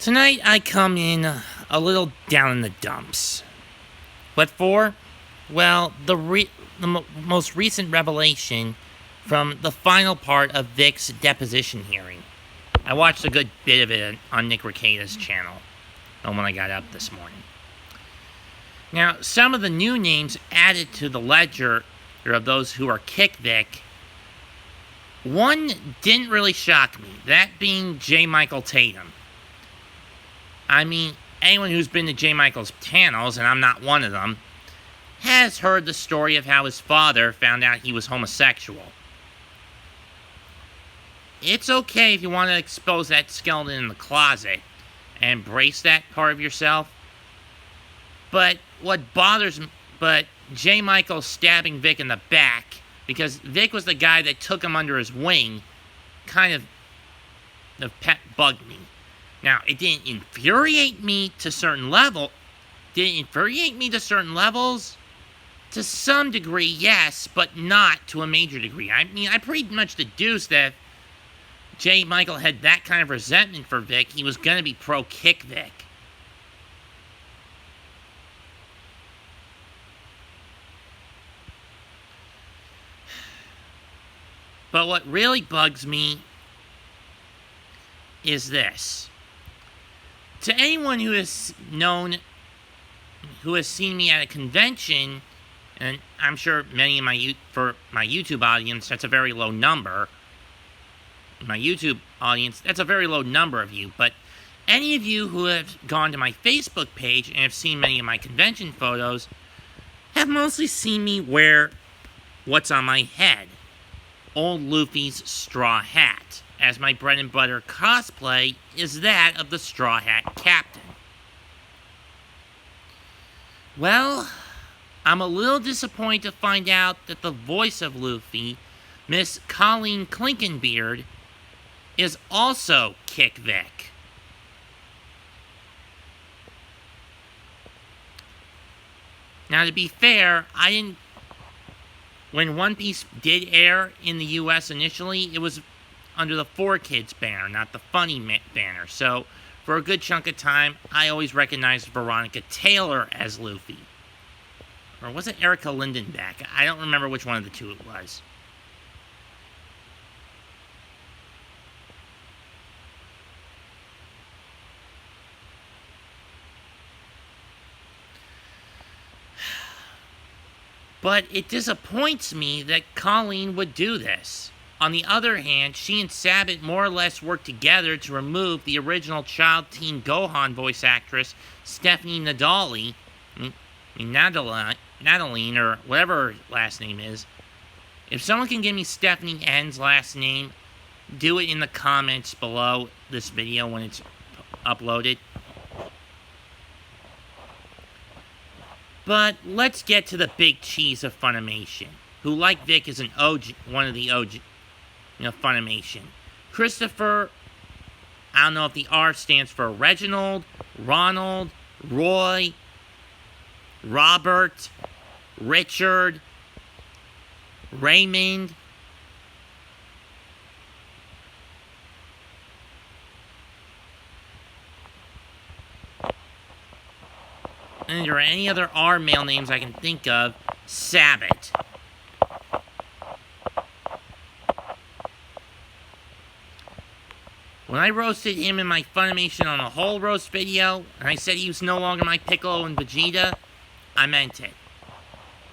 Tonight I come in a little down in the dumps. What for? Well, the most recent revelation from the final part of Vic's deposition hearing. I watched a good bit of it on Nick Rekida's channel when I got up this morning. Now, some of the new names added to the ledger of those who are Kick Vic, one didn't really shock me, that being J. Michael Tatum. I mean, anyone who's been to J. Michael's channels, and I'm not one of them, has heard the story of how his father found out he was homosexual. It's okay if you want to expose that skeleton in the closet and embrace that part of yourself. But J. Michael stabbing Vic in the back, because Vic was the guy that took him under his wing, kind of bugged me. Now, it didn't infuriate me to certain levels. To some degree, yes, but not to a major degree. I mean, I pretty much deduced that if J. Michael had that kind of resentment for Vic, he was going to be pro-Kick Vic. But what really bugs me is this. To anyone who has seen me at a convention, and I'm sure many of for my YouTube audience, that's a very low number. My YouTube audience, that's a very low number of you. But any of you who have gone to my Facebook page and have seen many of my convention photos have mostly seen me wear what's on my head. Old Luffy's straw hat, as my bread and butter cosplay is that of the Straw Hat Captain. Well, I'm a little disappointed to find out that the voice of Luffy, Miss Colleen Clinkenbeard, is also Kick Vic. Now, to be fair, when One Piece did air in the US initially, it was under the 4Kids banner, not the Funny banner. So, for a good chunk of time, I always recognized Veronica Taylor as Luffy. Or was it Erica Lindenbeck? I don't remember which one of the two it was. But it disappoints me that Colleen would do this. On the other hand, she and Sabat more or less worked together to remove the original Child Teen Gohan voice actress, Stephanie Nadaline, or whatever her last name is. If someone can give me Stephanie N's last name, do it in the comments below this video when it's uploaded. But let's get to the big cheese of Funimation, who, like Vic, is one of the OG, Funimation. Christopher, I don't know if the R stands for Reginald, Ronald, Roy, Robert, Richard, Raymond. And if there are any other R male names I can think of, Sabat. When I roasted him in my Funimation on a whole roast video, and I said he was no longer my Piccolo and Vegeta, I meant it.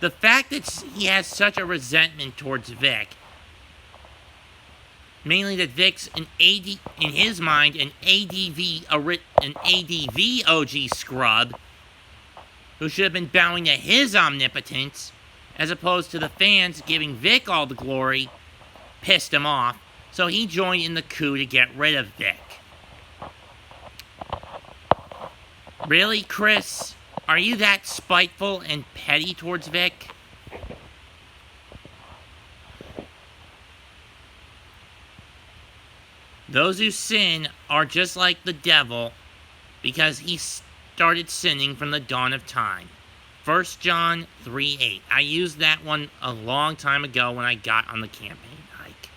The fact that he has such a resentment towards Vic, mainly that Vic's in his mind, an ADV OG scrub, who should have been bowing to his omnipotence, as opposed to the fans giving Vic all the glory, pissed him off, so he joined in the coup to get rid of Vic. Really, Chris? Are you that spiteful and petty towards Vic? Those who sin are just like the devil, because he started sinning from the dawn of time. 1 John 3:8. I used that one a long time ago when I got on the campaign hike.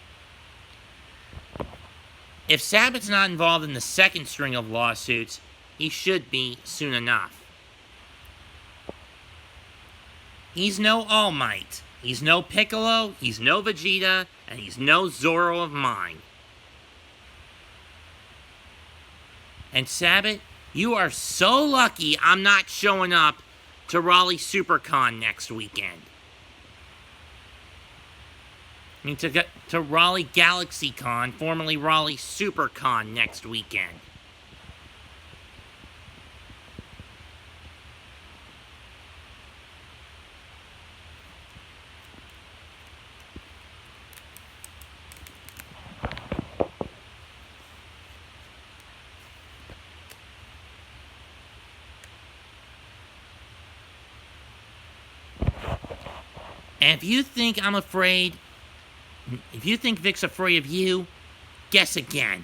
If Sabat's not involved in the second string of lawsuits, he should be soon enough. He's no All Might. He's no Piccolo, he's no Vegeta, and he's no Zoro of mine. And Sabat, you are so lucky I'm not showing up to Raleigh SuperCon next weekend. I mean, to Raleigh GalaxyCon, formerly Raleigh SuperCon next weekend. And if you think I'm afraid, if you think Vic's afraid of you, guess again.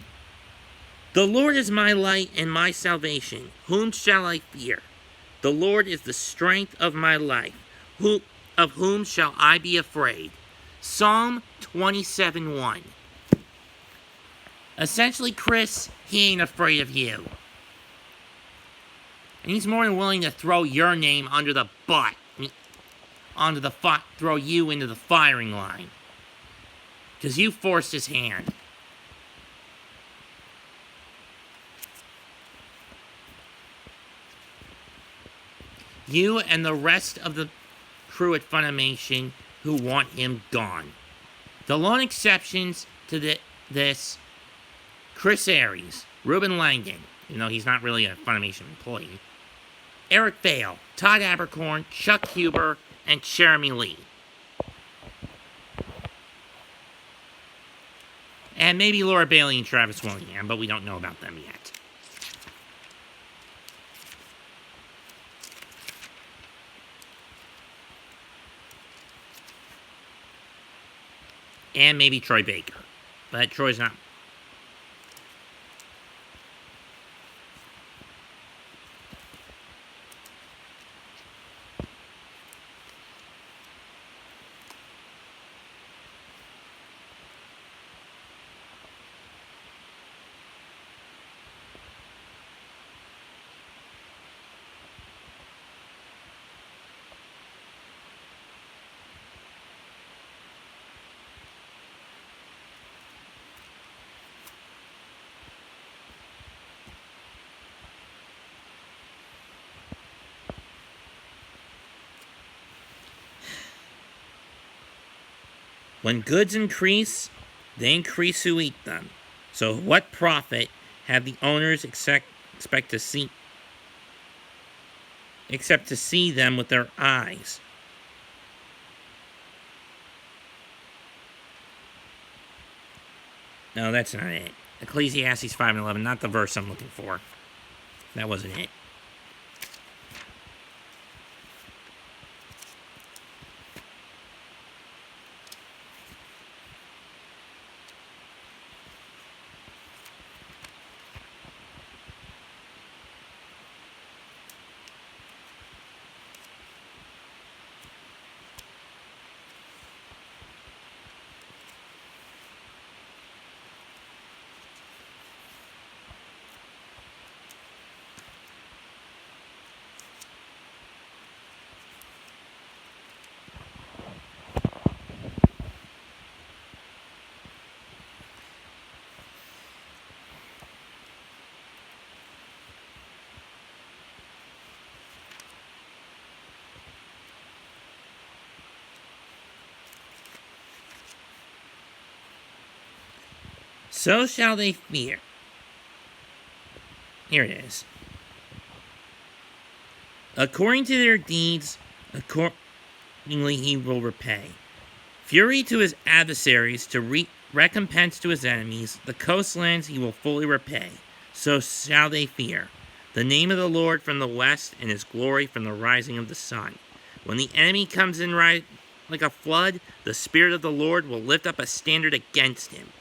The Lord is my light and my salvation. Whom shall I fear? The Lord is the strength of my life. Of whom shall I be afraid? Psalm 27:1. Essentially, Chris, he ain't afraid of you. And he's more than willing to throw your name under the butt. Throw you into the firing line. Because you forced his hand. You and the rest of the crew at Funimation who want him gone. The lone exceptions to this, Chris Aries, Ruben Langdon, even though he's not really a Funimation employee, Eric Vale, Todd Abercorn, Chuck Huber, and Jeremy Lee. And maybe Laura Bailey and Travis Willingham, but we don't know about them yet. And maybe Troy Baker. But Troy's not. When goods increase, they increase who eat them. So what profit have the owners except to see them with their eyes? No, that's not it. Ecclesiastes 5:11, not the verse I'm looking for. That wasn't it. So shall they fear. Here it is. According to their deeds, accordingly he will repay. Fury to his adversaries, to recompense to his enemies, the coastlands he will fully repay. So shall they fear. The name of the Lord from the west, and his glory from the rising of the sun. When the enemy comes in like a flood, the Spirit of the Lord will lift up a standard against him.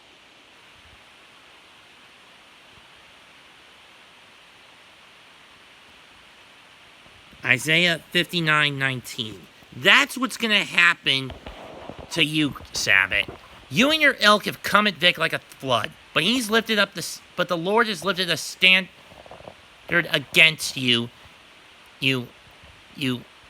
Isaiah 59:19. That's what's going to happen to you, Sabat. You and your ilk have come at Vic like a flood. But but the Lord has lifted a standard against you, you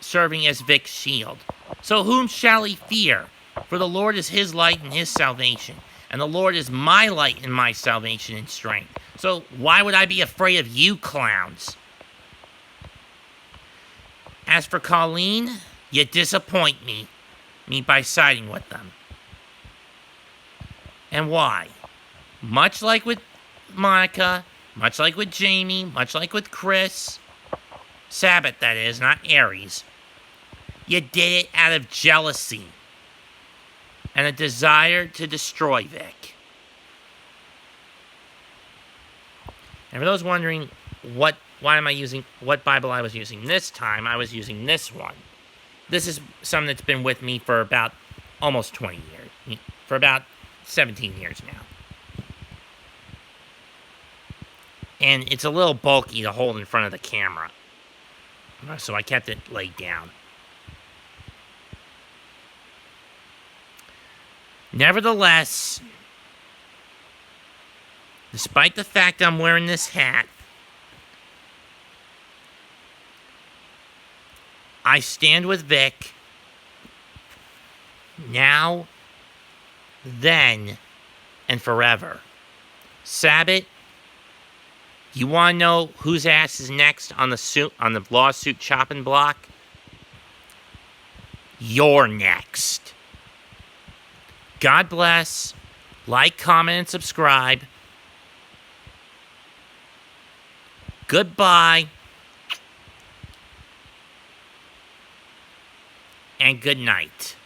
serving as Vic's shield. So whom shall he fear? For the Lord is his light and his salvation. And the Lord is my light and my salvation and strength. So why would I be afraid of you clowns? As for Colleen, you disappoint me by siding with them. And why? Much like with Monica, much like with Jamie, much like with Chris, Sabat that is, not Aries, you did it out of jealousy and a desire to destroy Vic. And for those wondering what Bible I was using this time, I was using this one. This is something that's been with me for about almost 20 years. For about 17 years now. And it's a little bulky to hold in front of the camera. So I kept it laid down. Nevertheless, despite the fact I'm wearing this hat, I stand with Vic, now, then, and forever. Sabat, you want to know whose ass is next on the lawsuit chopping block? You're next. God bless. Like, comment, and subscribe. Goodbye. And good night.